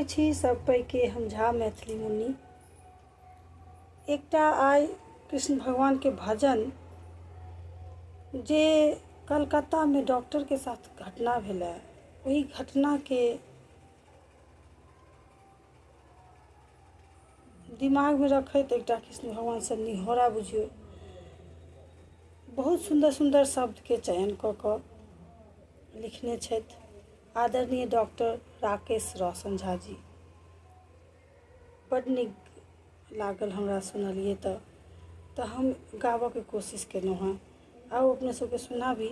छी सब पैके हम झा मैथिली मुनि। एकटा आइ कृष्ण भगवान के भजन जे कलकत्ता में डॉक्टर के साथ घटना भेलै, वही घटना के दिमाग में रखैत एकटा कृष्ण भगवान से निहोरा बुझियो। बहुत सुंदर सुंदर शब्द के चयन कऽ कऽ लिखने छथि आदरणीय डॉक्टर राकेश रोशन झा जी। बड़ नीक लागल हमरा सुनलिए तऽ हम गाबऽ के कोशिश केलहुँ हँ। आउ अपने सबके सुनाबी,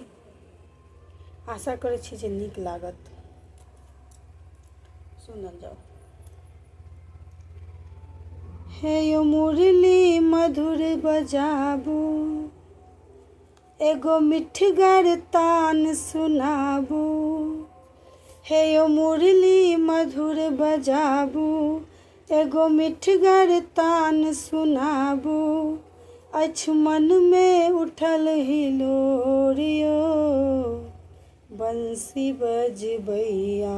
आशा करै छी जे नीक लागत। सुनल जाओ। हे यो मुरली मधुर बजाबू, एगो मिठगर तान सुनाबू। हे यो मुरली मधुर बजाबू, एगो मिठगर तान सुनाबू। अछि मन में उठल हिलोरियो, बंसी बजबैया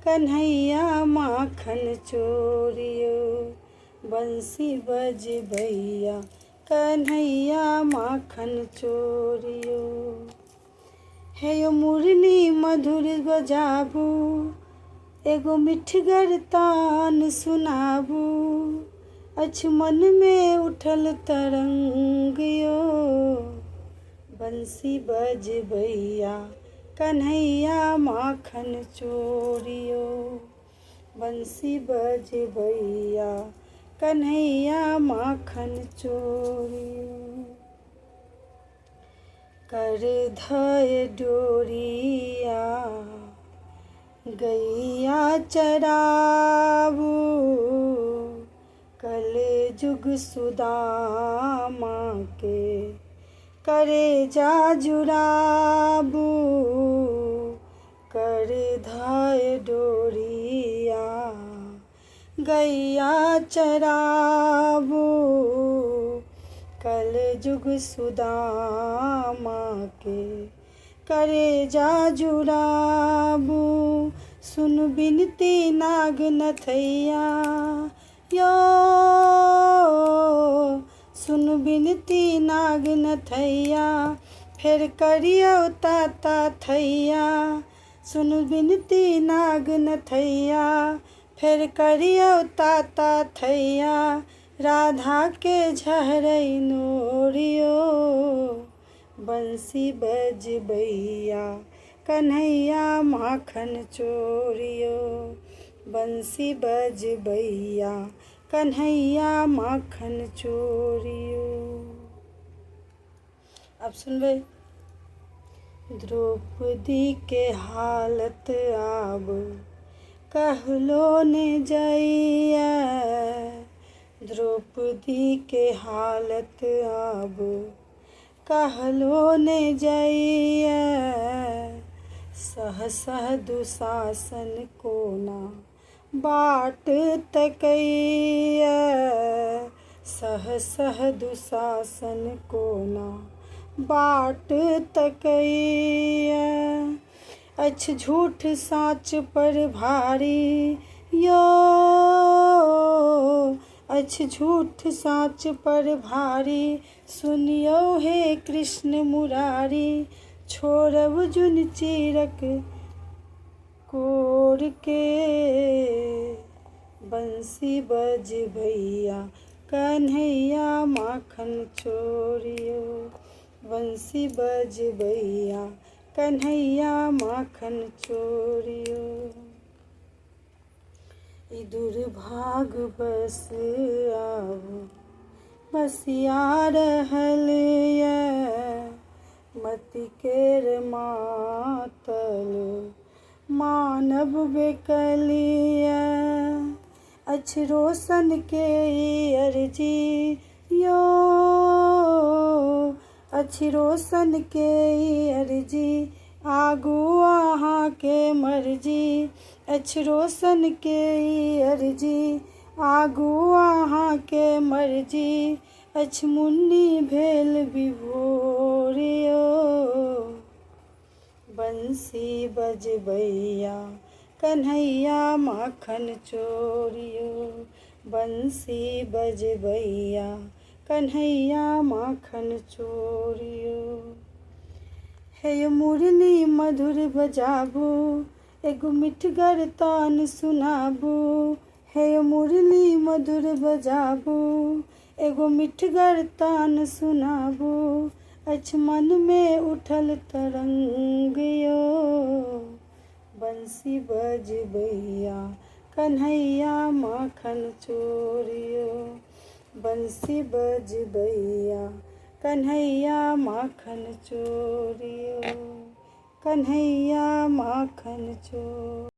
कन्हैया माखन चोरियो। बंसी बजबैया कन्हैया माखन चोरियो। हे यो मुरली मधुर बजाबू, एगो मिठगर तान सुनाबू। अछि मन में उठल तरंग यो, बंसी बजबैया कन्हैया माखन चोरियो। बंसी बजबैया कन्हैया माखन चोरियो। कर धय डोरिया गैया चराबू, कल जुग सुदामा के करेजा जुड़ाबू। कर धय डोरिया गैया चराबू, कल जुग सुदामा के करेजा जुड़ाबू। सुन बिनती नाग नथैया यो, सुन बिनती नाग नथैया फेर करियो ताता थैया। सुन बिनती नाग नथैया फेर करियो ताता थैया। राधा के झहरै नोरियो, बंसी बजबैया कन्हैया माखन चोरियो। बंसी बजबैया कन्हैया माखन चोरियो। अब सुनबे। द्रौपदी के हालत आब कहलो ने जाइया। द्रौपदी के हालत आब कहलो ने जाइया। सह सह दुशासन कोना बाट तकैया। सह सह दुशासन कोना बाट तकैया। अछि झूठ साँच पर भारी यो, अछि झूठ साँच पर भारी। सुनियो हे कृष्ण मुरारी, छोड़ब जुन चीरक कोर के। बंसी बजबैया कन्हैया माखन चोरियो। बंसी बजबैया कन्हैया माखन चोरियो। ई दुर्भाग बस आब बसिया रहल ये। मति केर मातल मानव बेकल ये। अछि रोशन के ई अर्जी यो, अछि रोशन के ई अर्जी। आगू अहाँ के मर्जी। अछि रोशन के ई अर्जी। आगू अहाँ के मर्जी। अछि मुन्नी भेल विभोर यो, बंसी बजबैया कन्हैया माखन चोरियो, बंसी बजबैया कन्हैया माखन चोरियो। हे मुरली मधुर बजाबू, एगो मिठगर तान सुनाबू। हे मुरली मधुर बजाबू, एगो मिठगर तान सुनाबू। अछि मन में उठल तरंग यो, बंसी बजबैया कन्हैया माखन चोरियो, बंसी बजबैया कन्हैया माखन चोरियो, कन्हैया माखन चोरियो।